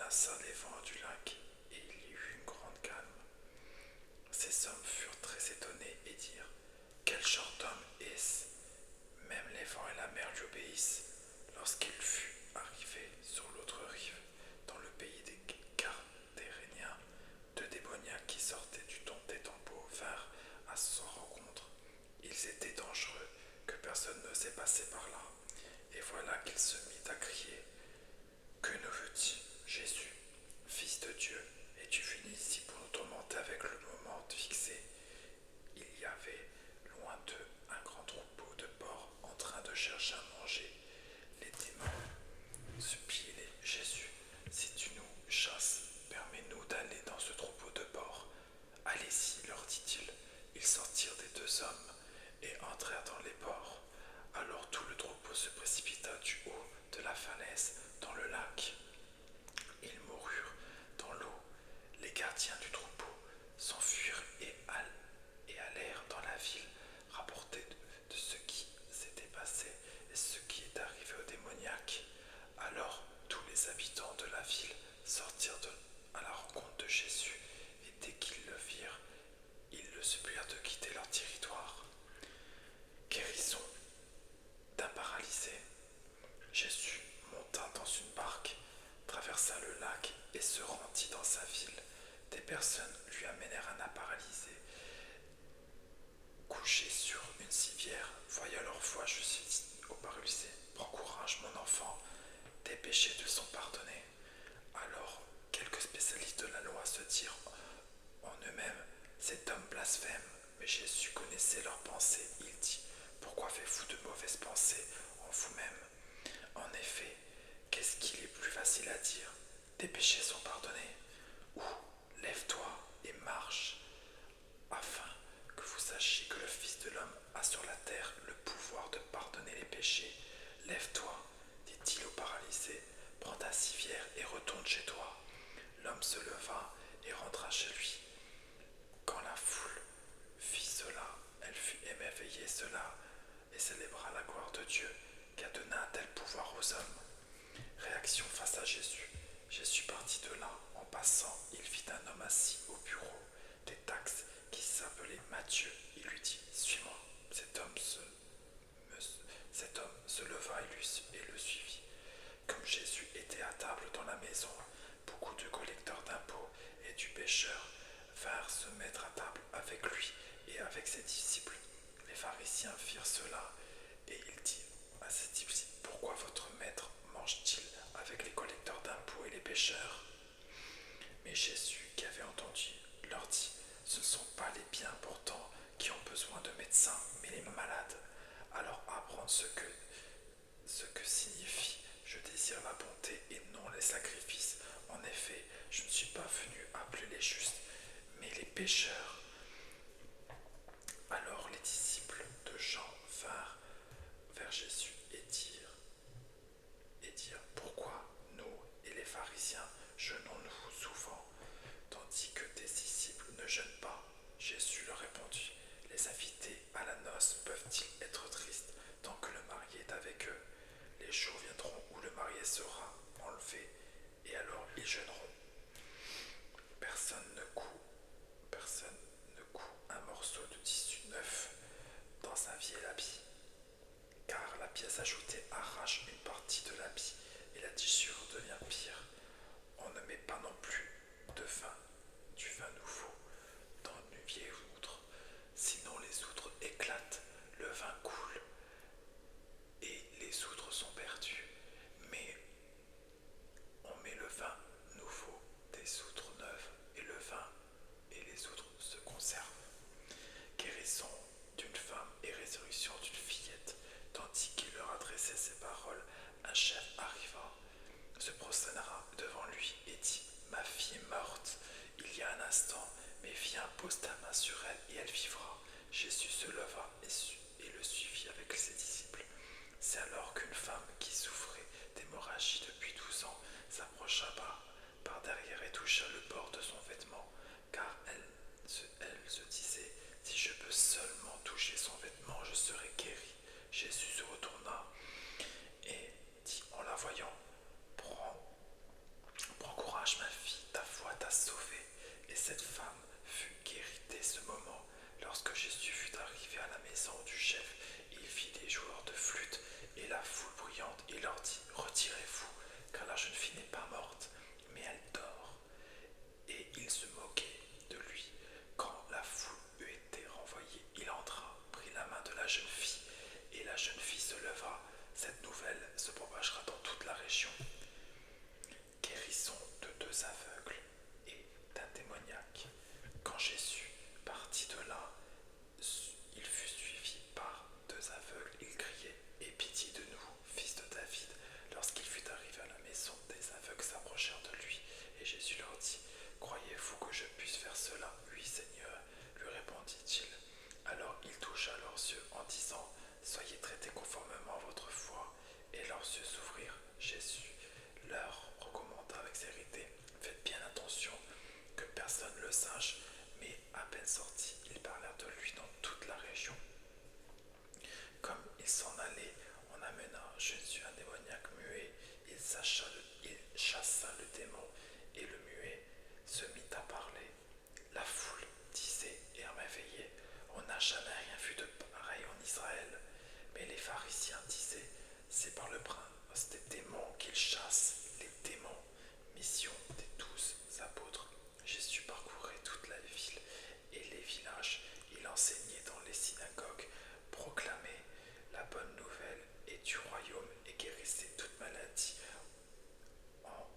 menaça les vents du lac, et il y eut une grande calme. Ces hommes furent très étonnés et dirent: Quel genre d'homme est-ce? Même les vents et la mer lui obéissent. Lorsqu'il fut arrivé sur l'autre rive, dans le pays des Cartéréniens, deux démoniaques qui sortaient des tombeaux vinrent à son rencontre. Ils étaient dangereux, que personne n'osait passer par là. Et voilà qu'il se mit à crier: Que nous veux-tu, Jésus, Fils de Dieu? Es-tu venu ici pour nous tourmenter avec le moment fixé? Il y avait loin d'eux un grand troupeau de porcs en train de chercher à manger. Les démons suppliaient Jésus: Si tu nous chasses, permets-nous d'aller dans ce troupeau de porcs. Allez-y, leur dit-il. Ils sortirent des deux hommes et entrèrent dans les porcs. Alors tout le troupeau se précipita du haut de la falaise dans le lac. Ils moururent dans l'eau. Les gardiens du troupeau s'enfuirent et allèrent dans la ville rapporter de ce qui s'était passé et ce qui est arrivé aux démoniaques. Alors tous les habitants de la ville sortirent à la rencontre de Jésus, et dès qu'ils le virent, ils le supplièrent de quitter leur territoire. Guérison d'un paralysé. Jésus monta dans une barque, traversa le lac et se rendit dans sa ville. Des personnes lui amenèrent un paralysé couché sur une civière. Voyant leur foi, je suis dit au paralysé: Prends courage, mon enfant, tes péchés te sont pardonnés. Alors quelques spécialistes de la loi se dirent en eux-mêmes: Cet homme blasphème. Mais Jésus connaissait leurs pensées. Il dit: Pourquoi faites-vous de mauvaises pensées en vous-même? En effet, qu'est-ce qu'il est plus facile à dire: Tes péchés sont pardonnés, ou lève-toi et marche, afin que vous sachiez que le Fils de l'homme a sur la terre le pouvoir de pardonner les péchés. Lève-toi, dit-il au paralysé, prends ta civière et retourne chez toi. L'homme se leva et rentra chez lui. Quand la foule vit cela, elle fut émerveillée et célébra la gloire de Dieu qui a donné un tel pouvoir aux hommes. Réaction face à Jésus. Jésus partit de là. En passant, il vit un homme assis au bureau des taxes qui s'appelait Matthieu. Il lui dit: Suis-moi. Cet homme se leva et le suivit. Comme Jésus était à table dans la maison, beaucoup de collecteurs d'impôts et du pêcheur vinrent se mettre à table avec lui et avec ses disciples. Les pharisiens firent cela, et il dit à ses disciples: Pourquoi votre maître mange-t-il avec les collecteurs d'impôts et les pêcheurs? Mais Jésus, qui avait entendu, leur dit: Ce ne sont pas les bien portants qui ont besoin de médecins, mais les malades. Alors apprendre ce que signifie: Je désire la bonté et non les sacrifices. En effet, je ne suis pas venu appeler les justes, mais les pécheurs. Alors les disciples de Jean vinrent vers Jésus et dirent: Pourquoi nous et les pharisiens jeûnons-nous souvent, tandis que tes disciples ne jeûnent pas? Jésus leur répondit: Les invités à la noce peuvent-ils être tristes tant que le marié est avec eux? Les jours viendront où le marié sera enlevé, et alors ils jeûneront. Personne ne coud un morceau de tissu neuf dans un vieil habit, car la pièce ajoutée arrache une partie de l'habit et la tissure devient pire. On ne met pas non plus du vin nouveau dans une vieille outre, sinon les outres éclatent, le vin coule et les outres sont perdues. Mais on met le vin nouveau des outres neuves, et le vin et les outres se conservent. Guérison d'une femme et résurrection d'une fillette. Tandis qu'il leur adressait ces paroles, un chef arriva, se prosternera devant lui et dit: Ma fille est morte il y a un instant, mais viens, pose ta main sur elle et elle vivra. Jésus se leva et le suivit avec ses disciples. C'est alors qu'une femme qui souffrait d'hémorragie depuis 12 ans s'approcha par derrière et toucha le bord de son vêtement, car elle se disait: Si je peux seulement toucher son vêtement, je serai guérie. Jésus se retourna et dit en la voyant: Prends courage, chassa le démon, et le muet se mit à parler. La foule disait, émerveillée, on n'a jamais rien vu de pareil en Israël. Mais les pharisiens disaient, c'est par le prince des démons qu'il chasse les démons. Mission des 12 apôtres. Jésus parcourait toute la ville et les villages. Il enseignait dans les synagogues, proclamait la bonne nouvelle et du royaume et guérissait toute maladie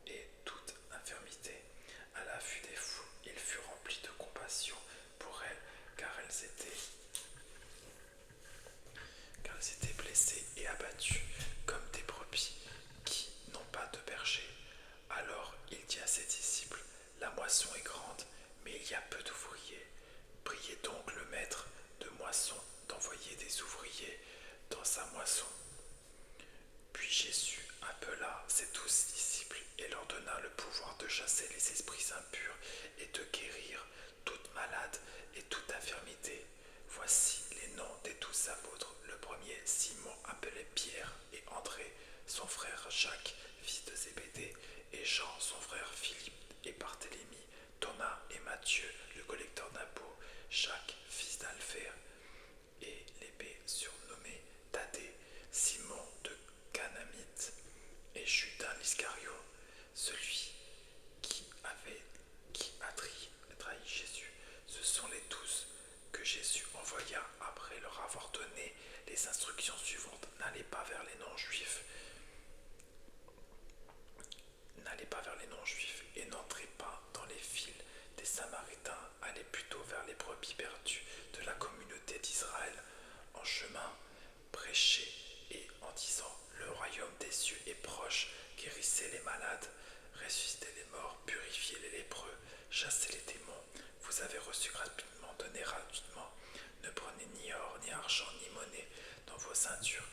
et toute infirmité. À la vue des foules, il fut rempli de compassion pour elles, car elles étaient blessées et abattues comme des brebis qui n'ont pas de berger. Alors il dit à ses disciples, la moisson est grande, mais il y a peu d'ouvriers. Priez donc le maître de moisson d'envoyer des ouvriers dans sa moisson. Puis Jésus appela ses 12 disciples et leur donna le pouvoir de chasser les esprits impurs et de guérir toute malade et toute infirmité. Voici les noms des 12 apôtres. Le premier, Simon, appelé Pierre, et André, son frère Jacques, fils de Zébédée, et Jean, son frère Philippe, et Barthélemy, Thomas et Matthieu, le collecteur d'impôts, Jacques, fils d'Alphée, et l'épée surnommé Thaddée, Simon de Canamite, et Judas l'Iscario, celui qui a trahi Jésus. Ce sont les 12 que Jésus envoya après leur avoir donné les instructions suivantes. N'allez pas vers les non-juifs, et n'entrez pas dans les villes des Samaritains, allez plutôt vers les brebis perdues de la communauté d'Israël. En chemin, prêchez et en disant, le royaume des cieux est proche, guérissez les malades, ressuscitez les morts, purifiez les lépreux, chassez les démons. Vous avez reçu gratuitement, donnez gratuitement. Ne prenez ni or, ni argent, ni monnaie dans vos ceintures,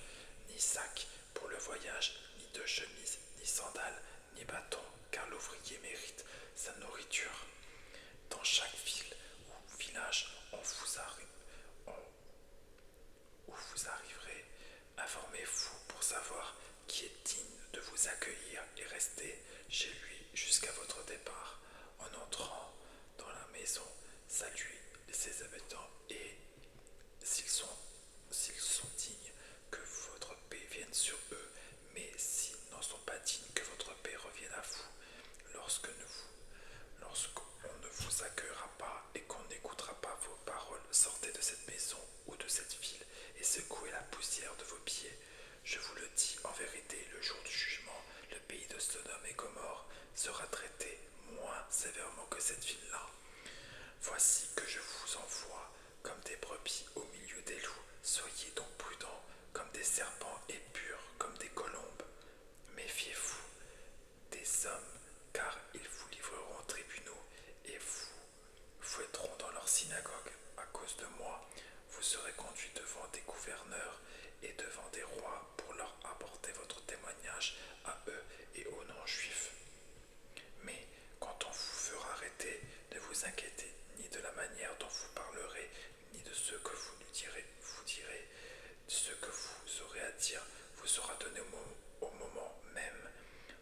ni sac pour le voyage, ni de chemise, ni sandales, ni bâton, car l'ouvrier mérite sa nourriture. Dans chaque ville ou village où vous arriverez, informez-vous pour savoir qui est digne de vous accueillir et restez chez lui jusqu'à votre départ. En entrant dans la maison, saluez ses habitants et s'ils sont dignes, que votre paix vienne sur eux, mais s'ils n'en sont pas dignes, que votre paix revienne à vous. Lorsqu'on ne vous accueillera pas et qu'on n'écoutera pas vos paroles, sortez de cette maison ou de cette ville et secouez la poussière de vos pieds. Je vous le dis en vérité, le jour du jugement, le pays de Sodome et Gomorrhe sera traité moins sévèrement que cette ville-là. Voici que je vous envoie comme des brebis au milieu des loups. Soyez donc prudents comme des serpents et purs comme des colombes. Méfiez-vous des hommes, car ils vous livreront aux tribunaux et vous fouetteront dans leur synagogue. À cause de moi, vous serez conduits devant des gouverneurs et devant des rois pour leur apporter votre témoignage à eux et aux non-juifs. Mais quand on vous fera arrêter, ne vous inquiétez ni de la manière dont vous parlerez, ni de ce que vous direz. Ce que vous aurez à dire vous sera donné au moment même.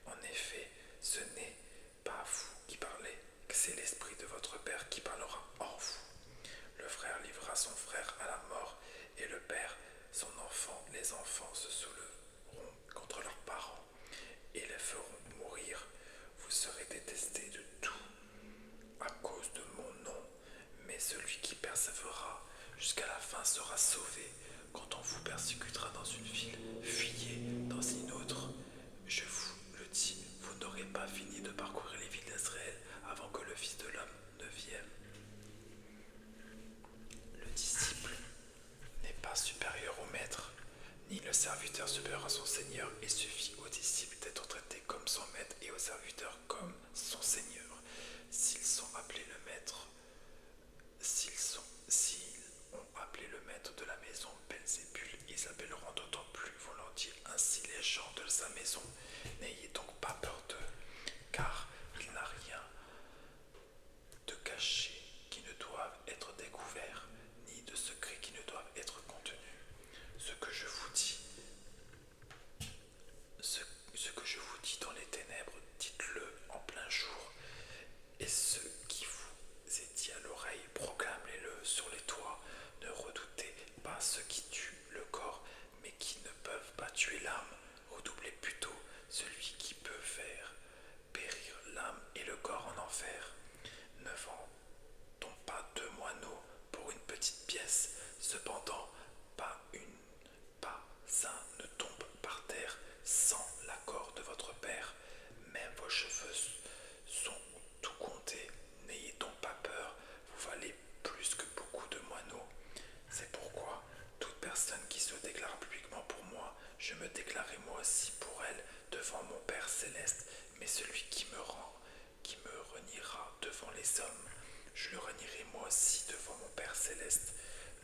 En effet, ce n'est pas vous qui parlez, c'est l'Esprit de votre Père qui parlera en vous. Le frère livrera son frère à la mort, et le père son enfant. Les enfants se souleveront contre leurs parents et les feront mourir. Vous serez détestés de tout à cause de mon nom, mais celui qui persévérera jusqu'à la fin sera sauvé. Quand on vous persécutera dans une ville, fuyez dans une autre. Je vous le dis, vous n'aurez pas fini de parcourir les villes d'Israël avant que le Fils de l'homme ne vienne. Le disciple n'est pas supérieur au maître, ni le serviteur supérieur à son Seigneur. Il suffit au disciple d'être traité comme son maître et au serviteur comme son Seigneur. S'ils ont appelé le maître de la maison Belzébul, ils appelleront d'autant plus volontiers ainsi les gens de sa maison. N'ayez donc pas peur d'eux, car il n'a rien de caché qui ne doivent être découverts, ni de secrets qui ne doivent être contenus. Ce que je vous dis dans les ténèbres, dites-le qui me reniera devant les hommes, je le renierai moi aussi devant mon Père céleste.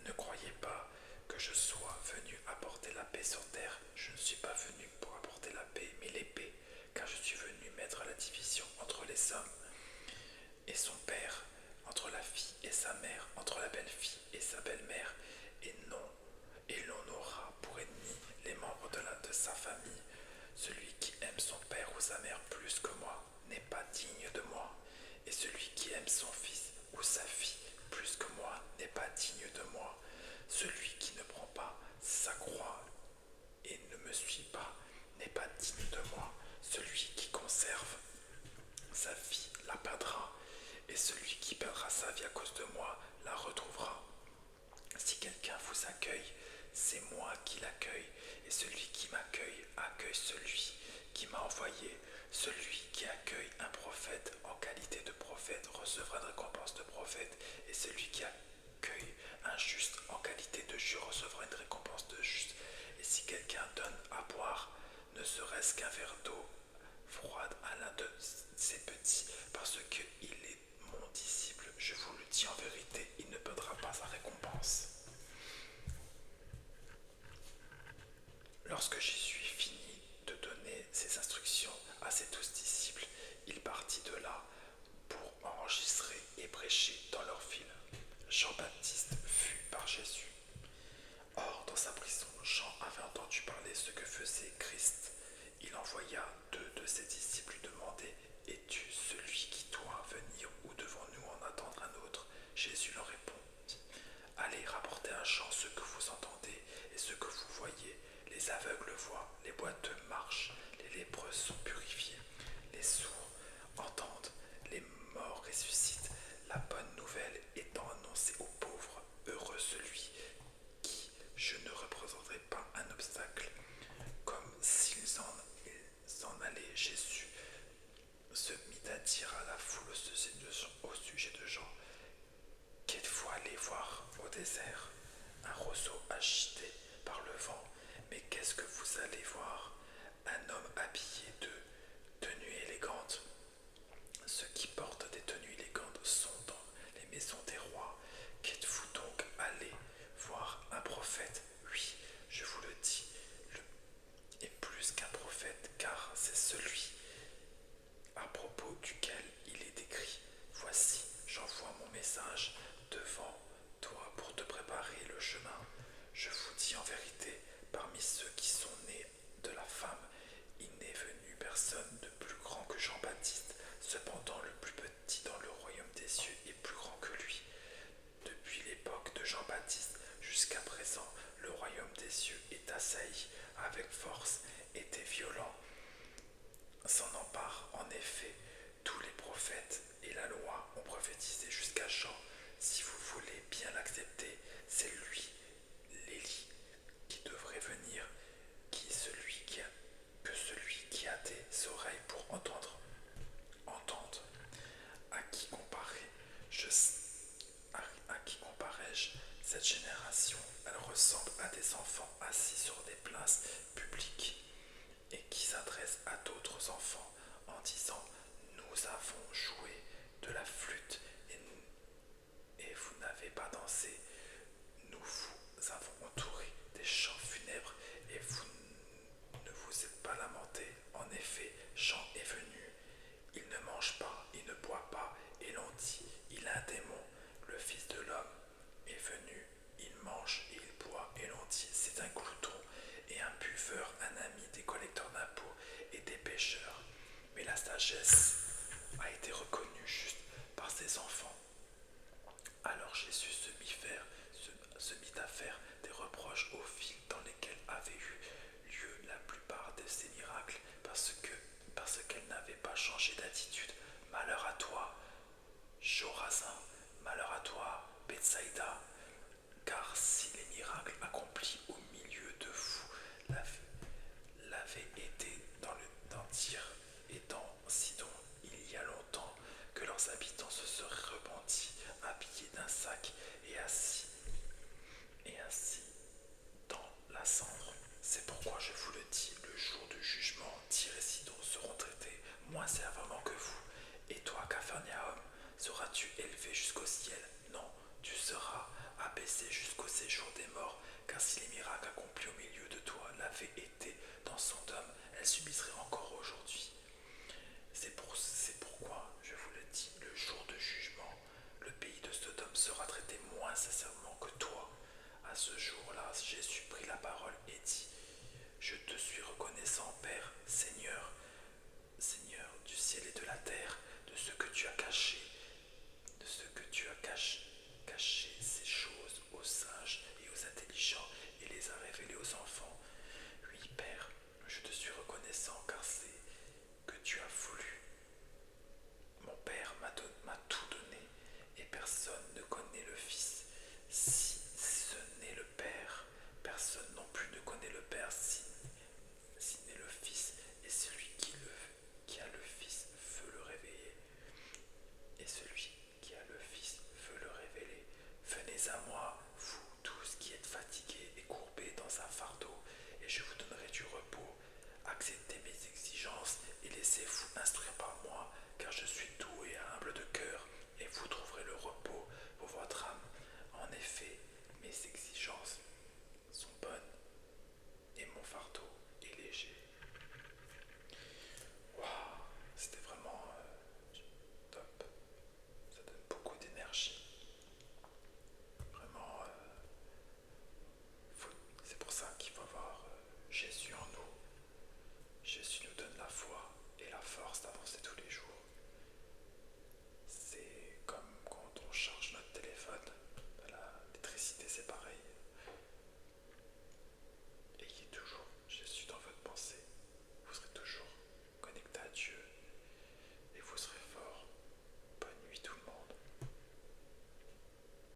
Ne croyez pas que je sois venu apporter la paix sur terre. Je ne suis pas venu pour apporter la paix, mais l'épée, car je suis venu mettre la division entre les hommes et son père, entre la fille et sa mère, entre la belle-fille et sa belle-mère, et non, et l'on aura pour ennemis les membres de sa famille. Celui qui aime son père ou sa mère plus que moi n'est pas digne de moi, et celui qui aime son fils ou sa fille plus que moi n'est pas digne de moi. Celui qui ne prend pas sa croix et ne me suit pas n'est pas digne de moi. Celui qui conserve sa vie la perdra, et celui qui perdra sa vie à cause de moi la retrouvera. Si quelqu'un vous accueille, c'est moi qui l'accueille, et celui qui m'accueille accueille celui qui m'a envoyé. Celui qui accueille un prophète en qualité de prophète recevra une récompense de prophète, et celui qui accueille un juste en qualité de juste recevra une récompense de juste. Et si quelqu'un donne à boire, ne serait-ce qu'un verre d'eau froide à l'un de ses petits, parce qu'il est mon disciple, je vous le dis en vérité, il ne perdra pas sa récompense. Lorsque Jésus eut fini de donner ses instructions à ses 12 disciples, il partit de là pour enregistrer et prêcher dans leur ville. Jean-Baptiste fut par Jésus. Or, dans sa prison, Jean avait entendu parler ce que faisait Christ. Il envoya 2 de ses disciples lui demander: es-tu celui qui doit venir ou devons-nous en attendre un autre? Jésus leur répondit: allez rapporter à Jean ce que vous entendez et ce que vous voyez. Les aveugles voient, les boiteux marchent, les lépreux sont purifiés, les sourds entendent, les morts ressuscitent. La bonne nouvelle étant annoncée aux pauvres, heureux celui qui je ne représenterai pas un obstacle. Comme s'ils s'en allaient, Jésus se mit à dire à la foule au sujet de Jean: qu'êtes-vous allé voir au désert? Un roseau agité par le vent. Mais qu'est-ce que vous allez voir? Un homme habillé de tenues élégantes. Ceux qui portent des tenues élégantes sont dans les maisons des rois. Qu'êtes-vous donc allé voir? Un prophète? Oui, je vous le dis, et plus qu'un prophète, car c'est celui à propos duquel il est écrit: voici, j'envoie mon message devant toi pour te préparer le chemin. Je vous dis en vérité, parmi ceux qui sont nés de la femme, il n'est venu personne de plus grand que Jean-Baptiste. Cependant, le plus petit dans le royaume des cieux est plus grand que lui. Depuis l'époque de Jean-Baptiste jusqu'à présent, le royaume des cieux est assailli avec force, et des violents s'en emparent. En effet, tous les prophètes et la loi ont prophétisé jusqu'à Jean. Si vous voulez bien l'accepter, c'est lui, l'Élie, qui devrait venir, que celui qui a des oreilles pour entendre, entende. À qui comparais-je cette génération? Elle ressemble à des enfants assis sur des places publiques et qui s'adressent à d'autres enfants en disant: nous avons joué de la flûte et vous n'avez pas dansé. Nous vous avons entouré des chants funèbres et vous ne vous êtes pas lamenté. En effet, Jean est venu. Il ne mange pas, il ne boit pas, et l'on dit: il a un démon. Le Fils de l'homme est venu, il mange et il boit, et l'on dit: c'est un glouton et un buveur, un ami des collecteurs d'impôts et des pécheurs. Mais la sagesse a été reconnue juste par ses enfants. Alors Jésus se mit à faire des reproches aux villes dans lesquelles avaient eu lieu la plupart de ces miracles, parce qu'elles n'avaient pas changé d'attitude. Malheur à toi, Chorazin, malheur à toi, Bethsaïda, car si les miracles accomplis au milieu de vous l'avaient été dans Tyr et dans Sidon il y a longtemps, que leurs habitants se seraient repentis, habillés d'un sac et assis dans la cendre. C'est pourquoi je vous le dis, le jour du jugement, Tyr et Sidon seront traités moins sévèrement que seras-tu élevé jusqu'au ciel? Non, tu seras abaissé jusqu'au séjour des morts, car si les miracles accomplis au milieu de toi l'avaient été dans Sodome, elles subisseraient encore aujourd'hui. C'est pourquoi, je vous le dis, le jour de jugement, le pays de Sodome sera traité moins sincèrement que toi. À ce jour-là, Jésus prit la parole et dit: Je te suis reconnaissant, Père, Seigneur, Seigneur du ciel et de la terre, de ce que tu as caché, de ce que tu as caché ces choses aux sages et aux intelligents et les a révélées aux enfants. Oui, Père, je te suis reconnaissant car c'est que tu as voulu. Mon Père m'a tout donné et personne ne connaît le Fils si ce n'est le Père. Personne non plus ne connaît le Père si n'est le Fils, et celui qui a le Fils veut le réveiller. Et celui qui a le Fils veut le révéler. Venez à moi, vous tous qui êtes fatigués et courbés dans un fardeau, et je vous donnerai du repos. Acceptez mes exigences et laissez-vous instruire par moi, car je suis doux et humble de cœur, et vous trouverez le repos pour votre âme. En effet, mes exigences sont bonnes et mon fardeau est léger. Waouh, c'était vraiment top. Ça donne beaucoup d'énergie. Vraiment, c'est pour ça qu'il faut avoir Jésus en nous. Jésus nous donne la foi et la force d'avancer tous les jours. C'est comme quand on charge notre téléphone. L'électricité, c'est pareil.